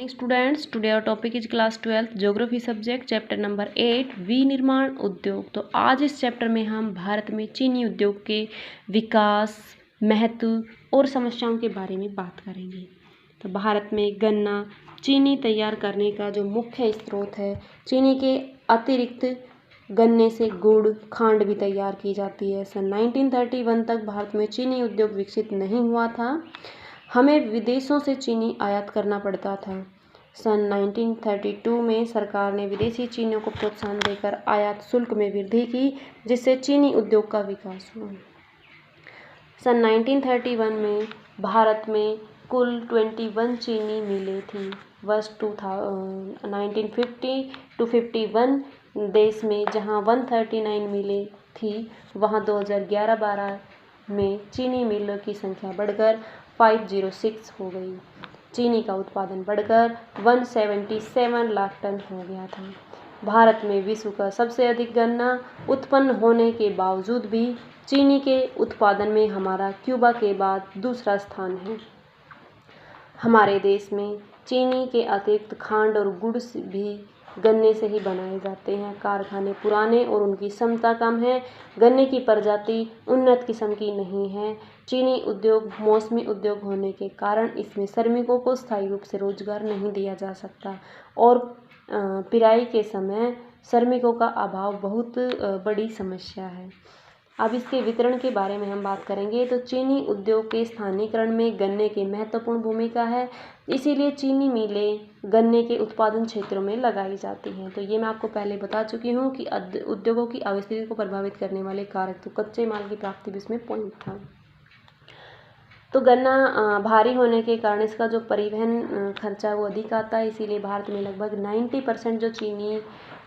Students, today our topic is class 12th geography subject chapter number 8 विनिर्माण उद्योग। तो आज इस चैप्टर में हम भारत में चीनी उद्योग के विकास, महत्व और समस्याओं के बारे में बात करेंगे। तो भारत में गन्ना चीनी तैयार करने का जो मुख्य स्रोत है। चीनी के अतिरिक्त गन्ने से गुड़, खांड भी तैयार की जाती है। सन 1931 तक भारत में चीनी उद्योग विकसित नहीं हुआ था। हमें विदेशों से चीनी आयात करना पड़ता था। सन 1932 में सरकार ने विदेशी चीनियों को प्रोत्साहन देकर आयात शुल्क में वृद्धि की, जिससे चीनी उद्योग का विकास हुआ। सन 1931 में भारत में कुल 21 चीनी मिलें थीं। वर्ष 1950 to 51 देश में जहां 139 मिलें थी, वहां 2011-12 में चीनी मिलों की संख्या बढ़कर 506 हो गई। चीनी का उत्पादन बढ़कर 177 लाख टन हो गया था। भारत में विश्व का सबसे अधिक गन्ना उत्पन्न होने के बावजूद भी चीनी के उत्पादन में हमारा क्यूबा के बाद दूसरा स्थान है। हमारे देश में चीनी के अतिरिक्त खांड और गुड़ भी गन्ने से ही बनाए जाते हैं। कारखाने पुराने और उनकी क्षमता कम है। गन्ने की प्रजाति उन्नत किस्म की नहीं है। चीनी उद्योग मौसमी उद्योग होने के कारण इसमें श्रमिकों को स्थायी रूप से रोजगार नहीं दिया जा सकता और पिराई के समय श्रमिकों का अभाव बहुत बड़ी समस्या है। अब इसके वितरण के बारे में हम बात करेंगे। तो चीनी उद्योग के स्थानीयकरण में गन्ने की महत्वपूर्ण भूमिका है, इसीलिए चीनी मिलें गन्ने के उत्पादन क्षेत्रों में लगाई जाती हैं। तो ये मैं आपको पहले बता चुकी हूँ कि उद्योगों की अवस्थिति को प्रभावित करने वाले कारक, तो कच्चे माल की प्राप्ति भी इसमें पॉइंट था। तो गन्ना भारी होने के कारण इसका जो परिवहन खर्चा वो अधिक आता है, इसीलिए भारत में लगभग 90% जो चीनी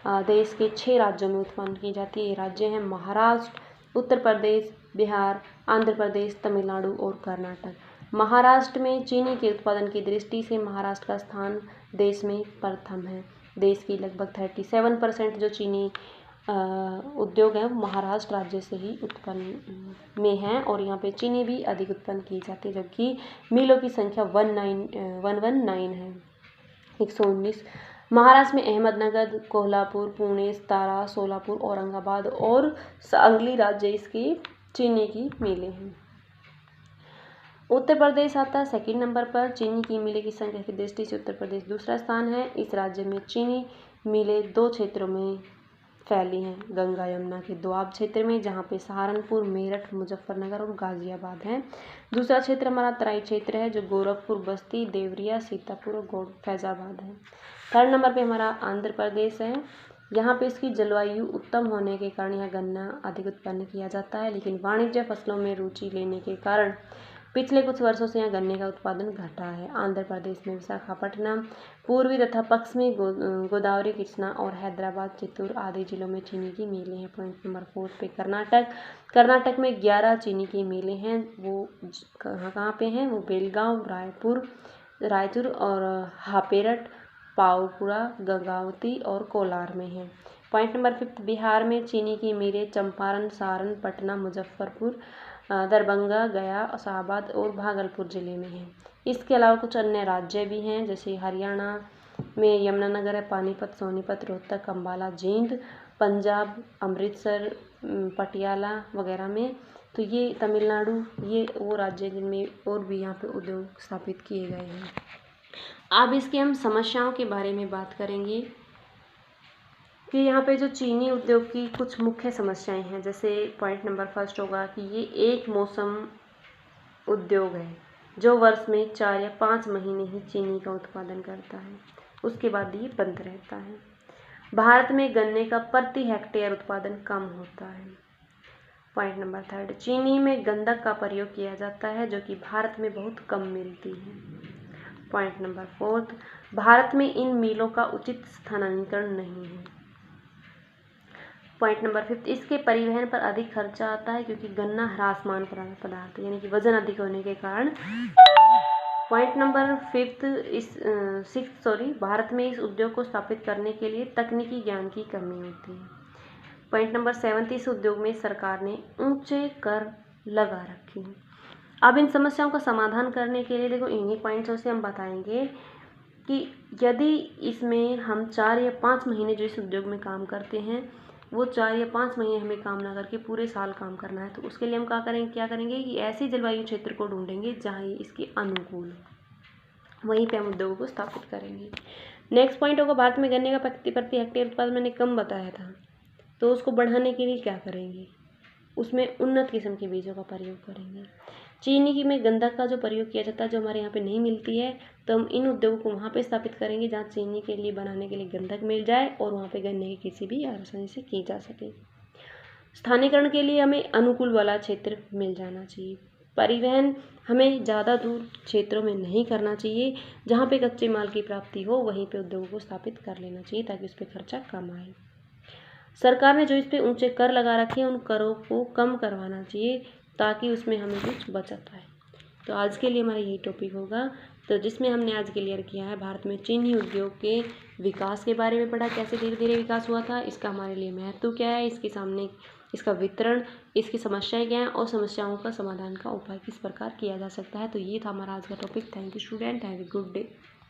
देश के 6 राज्यों में उत्पन्न की जाती है। ये राज्य हैं महाराष्ट्र, उत्तर प्रदेश, बिहार, आंध्र प्रदेश, तमिलनाडु और कर्नाटक। महाराष्ट्र में चीनी के उत्पादन की दृष्टि से महाराष्ट्र का स्थान देश में प्रथम है। देश की लगभग 37% जो चीनी उद्योग है महाराष्ट्र राज्य से ही उत्पन्न में है और यहाँ पे चीनी भी अधिक उत्पन्न की जाती है, जबकि मिलों की संख्या 119 है, 119। महाराष्ट्र में अहमदनगर, कोल्हापुर, पुणे, सातारा, सोलापुर, औरंगाबाद और सांगली राज्य इसकी चीनी की मिलें हैं। उत्तर प्रदेश आता है सेकंड नंबर पर। चीनी की मिलें की संख्या की दृष्टि से उत्तर प्रदेश दूसरा स्थान है। इस राज्य में चीनी मिलें 2 क्षेत्रों में फैली हैं। गंगा यमुना के दोआब क्षेत्र में, जहाँ पे सहारनपुर, मेरठ, मुजफ्फरनगर और गाजियाबाद हैं। दूसरा क्षेत्र हमारा तराई क्षेत्र है, जो गोरखपुर, बस्ती, देवरिया, सीतापुर और फैजाबाद है। थर्ड नंबर पे हमारा आंध्र प्रदेश है। यहाँ पे इसकी जलवायु उत्तम होने के कारण यहाँ गन्ना अधिक उत्पन्न किया जाता है, लेकिन वाणिज्य फसलों में रुचि लेने के कारण पिछले कुछ वर्षों से यहाँ गन्ने का उत्पादन घटा है। आंध्र प्रदेश में विशाखापट्टनम, पूर्वी तथा पश्चिमी गोदावरी, कृष्णा और हैदराबाद, चित्तूर आदि जिलों में चीनी की मिलें हैं। पॉइंट नंबर 4 पे कर्नाटक में 11 चीनी की मिलें हैं। वो कहाँ पे हैं? वो बेलगांव, रायचूर और हापेरट, पावपुरा, गंगावती और कोलार में हैं। पॉइंट नंबर 5 बिहार में चीनी की मिलें चंपारण, सारण, पटना, मुजफ्फरपुर, दरभंगा, गया, शाहाबाद और भागलपुर जिले में हैं। इसके अलावा कुछ अन्य राज्य भी हैं, जैसे हरियाणा में यमुनानगर है, पानीपत, सोनीपत, रोहतक, अम्बाला, जींद, पंजाब, अमृतसर, पटियाला वगैरह में। तो ये तमिलनाडु, ये वो राज्य जिनमें और भी यहाँ पे उद्योग स्थापित किए गए हैं। अब इसकी हम समस्याओं के बारे में बात करेंगे कि यहाँ पे जो चीनी उद्योग की कुछ मुख्य समस्याएं हैं। जैसे पॉइंट नंबर 1 होगा कि ये एक मौसम उद्योग है, जो वर्ष में 4 या 5 महीने ही चीनी का उत्पादन करता है, उसके बाद ये बंद रहता है। भारत में गन्ने का प्रति हेक्टेयर उत्पादन कम होता है। पॉइंट नंबर 3 चीनी में गंधक का प्रयोग किया जाता है, जो कि भारत में बहुत कम मिलती है। पॉइंट नंबर 4 भारत में इन मिलों का उचित स्थानांतरण नहीं है। पॉइंट नंबर 5 इसके परिवहन पर अधिक खर्चा आता है, क्योंकि गन्ना ह्रासमान पदार्थ यानी कि वजन अधिक होने के कारण। पॉइंट नंबर 6 भारत में इस उद्योग को स्थापित करने के लिए तकनीकी ज्ञान की कमी होती है। पॉइंट नंबर 7 इस उद्योग में सरकार ने ऊंचे कर लगा रखे हैं। अब इन समस्याओं का समाधान करने के लिए देखो, इन्हीं पॉइंट्स से हम बताएंगे कि यदि इसमें हम 4 या 5 महीने जो इस उद्योग में काम करते हैं वो 4 या 5 महीने हमें काम ना करके पूरे साल काम करना है, तो उसके लिए हम क्या करेंगे कि ऐसे जलवायु क्षेत्र को ढूंढेंगे जहाँ ये इसके अनुकूल, वहीं पे हम उद्योगों को स्थापित करेंगे। नेक्स्ट पॉइंट होगा, भारत में गन्ने का प्रति हेक्टेयर उत्पादन मैंने कम बताया था, तो उसको बढ़ाने के लिए क्या करेंगे, उसमें उन्नत किस्म के बीजों का प्रयोग करेंगे। चीनी की में गंधक का जो प्रयोग किया जाता है, जो हमारे यहाँ पे नहीं मिलती है, तो हम इन उद्योगों को वहाँ पे स्थापित करेंगे जहाँ चीनी के लिए बनाने के लिए गंधक मिल जाए और वहाँ पे गन्ने की खेती भी आसानी से की जा सके। स्थानीयकरण के लिए हमें अनुकूल वाला क्षेत्र मिल जाना चाहिए। परिवहन हमें ज़्यादा दूर क्षेत्रों में नहीं करना चाहिए, जहाँ पे कच्चे माल की प्राप्ति हो वहीं पे उद्योगों को स्थापित कर लेना चाहिए ताकि उस पर खर्चा कम आए। सरकार ने जो इस पे ऊंचे कर लगा रखे हैं उन करों को कम करवाना चाहिए ताकि उसमें हमें कुछ बचत आए। तो आज के लिए हमारा यही टॉपिक होगा, तो जिसमें हमने आज क्लियर किया है भारत में चीनी उद्योग के विकास के बारे में पढ़ा, कैसे धीरे धीरे विकास हुआ था, इसका हमारे लिए महत्व क्या है, इसके सामने इसका वितरण, इसकी समस्याएं क्या हैं और समस्याओं का समाधान का उपाय किस प्रकार किया जा सकता है। तो ये था हमारा आज का topic. Thank you student, have a good day.